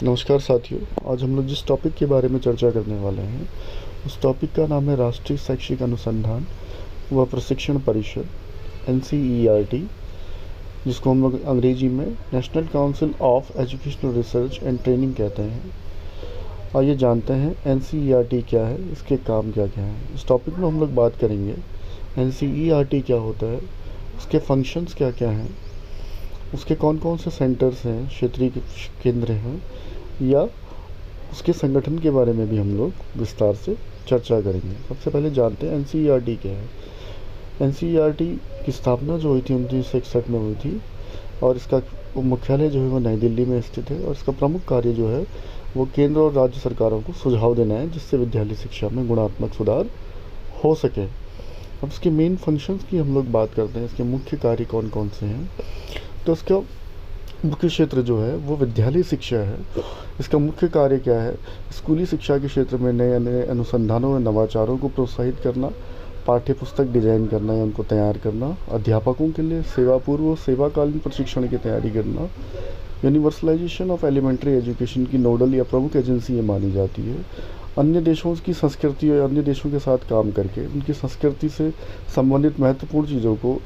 नमस्कार साथियों। आज हम लोग जिस टॉपिक के बारे में चर्चा करने वाले हैं उस टॉपिक का नाम है राष्ट्रीय शैक्षिक अनुसंधान व प्रशिक्षण परिषद NCERT, जिसको हम लोग अंग्रेजी में national council of educational research and training कहते हैं। आइए जानते हैं NCERT क्या है, इसके काम क्या क्या हैं। इस टॉपिक में हम लोग बात करेंगे NCERT क्या होता है, उसके फंक्शंस क्या क्या हैं, उसके कौन कौन से सेंटर्स हैं, क्षेत्रीय केंद्र हैं, या उसके संगठन के बारे में भी हम लोग विस्तार से चर्चा करेंगे। सबसे पहले जानते हैं NCERT क्या है। NCERT की स्थापना जो हुई थी 1961 में हुई थी और इसका मुख्यालय जो है वो नई दिल्ली में स्थित है और इसका प्रमुख कार्य जो है वो केंद्र और राज्य सरकारों को सुझाव देना है जिससे विद्यालय शिक्षा में गुणात्मक सुधार हो सके। अब इसके मेन फंक्शंस की हम लोग बात करते हैं, इसके मुख्य कार्य कौन कौन से हैं। तो इसका मुख्य क्षेत्र जो है वो विद्यालय शिक्षा है। इसका मुख्य कार्य क्या है, स्कूली शिक्षा के क्षेत्र में नए नए अनुसंधानों और नवाचारों को प्रोत्साहित करना, पाठ्य पुस्तक डिजाइन करना या उनको तैयार करना, अध्यापकों के लिए सेवा पूर्व और सेवाकालीन प्रशिक्षण की तैयारी करना। यूनिवर्सलाइजेशन ऑफ एलिमेंट्री एजुकेशन की नोडल या प्रमुख एजेंसी ये मानी जाती है। अन्य देशों की संस्कृति और अन्य देशों के साथ काम करके उनकी संस्कृति से संबंधित महत्वपूर्ण चीज़ों को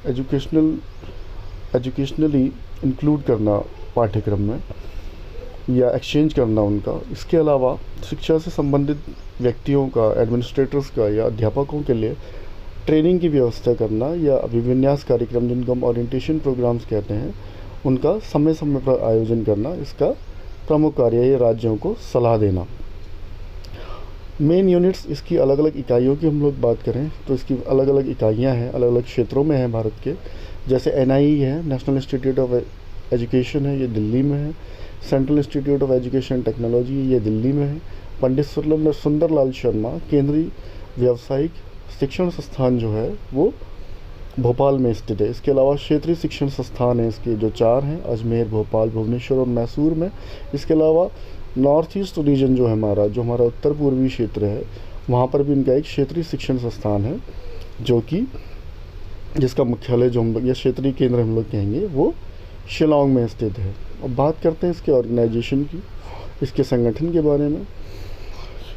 एजुकेशनली इंक्लूड करना पाठ्यक्रम में या एक्सचेंज करना उनका। इसके अलावा शिक्षा से संबंधित व्यक्तियों का, एडमिनिस्ट्रेटर्स का या अध्यापकों के लिए ट्रेनिंग की व्यवस्था करना या अभिविन्यास कार्यक्रम जिनको हम ओरिएंटेशन प्रोग्राम्स कहते हैं उनका समय समय पर आयोजन करना इसका प्रमुख कार्य है। राज्यों को सलाह देना। मेन यूनिट्स, इसकी अलग अलग इकाइयों की हम लोग बात करें तो इसकी अलग अलग इकाइयाँ हैं, अलग अलग क्षेत्रों में हैं भारत के। जैसे NIE है, नेशनल इंस्टीट्यूट ऑफ एजुकेशन है, ये दिल्ली में है। Central institute of education technology ये दिल्ली में है। पंडित सुंदरलाल शर्मा केंद्रीय व्यावसायिक शिक्षण संस्थान जो है वो भोपाल में स्थित है। इसके अलावा क्षेत्रीय शिक्षण संस्थान है इसके जो 4 हैं, अजमेर, भोपाल, भुवनेश्वर और मैसूर में। इसके अलावा नॉर्थ ईस्ट रीजन जो है हमारा, जो हमारा उत्तर पूर्वी क्षेत्र है, वहाँ पर भी इनका एक क्षेत्रीय शिक्षण संस्थान है जो कि जिसका मुख्यालय जो हम लोग या क्षेत्रीय केंद्र हम लोग कहेंगे वो शिलांग में स्थित है। अब बात करते हैं इसके ऑर्गेनाइजेशन की, इसके संगठन के बारे में।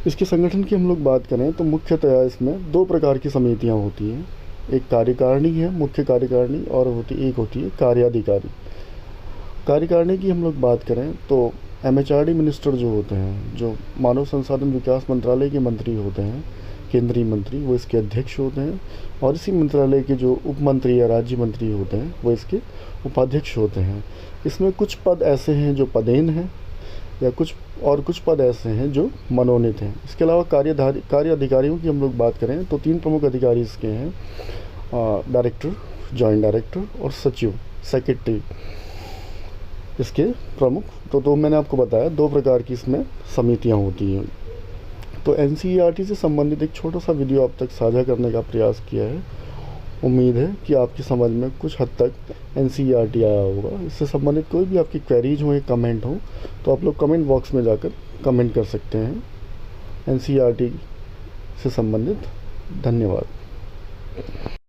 इसके संगठन की हम लोग बात करें तो मुख्यतः इसमें 2 प्रकार की समितियां होती हैं। एक कार्यकारिणी है, मुख्य कार्यकारिणी, और एक होती है कार्याधिकारी। कार्यकारिणी की हम लोग बात करें तो MHRD मिनिस्टर जो होते हैं, जो मानव संसाधन विकास मंत्रालय के मंत्री होते हैं, केंद्रीय मंत्री, वो इसके अध्यक्ष होते हैं। और इसी मंत्रालय के जो उप मंत्री या राज्य मंत्री होते हैं वो इसके उपाध्यक्ष होते हैं। इसमें कुछ पद ऐसे हैं जो पदेन हैं या कुछ पद ऐसे हैं जो मनोनीत हैं। इसके अलावा कार्य अधिकारियों की हम लोग बात करें तो 3 प्रमुख अधिकारी इसके हैं, डायरेक्टर, जॉइंट डायरेक्टर और सचिव, सेक्रेटरी इसके प्रमुख। तो मैंने आपको बताया 2 प्रकार की इसमें समितियां होती हैं। तो NCERT से संबंधित एक छोटा सा वीडियो आप तक साझा करने का प्रयास किया है। उम्मीद है कि आपकी समझ में कुछ हद तक NCERT आया होगा। इससे संबंधित कोई भी आपकी क्वेरीज हो या कमेंट हो तो आप लोग कमेंट बॉक्स में जाकर कमेंट कर सकते हैं NCERT से संबंधित। धन्यवाद।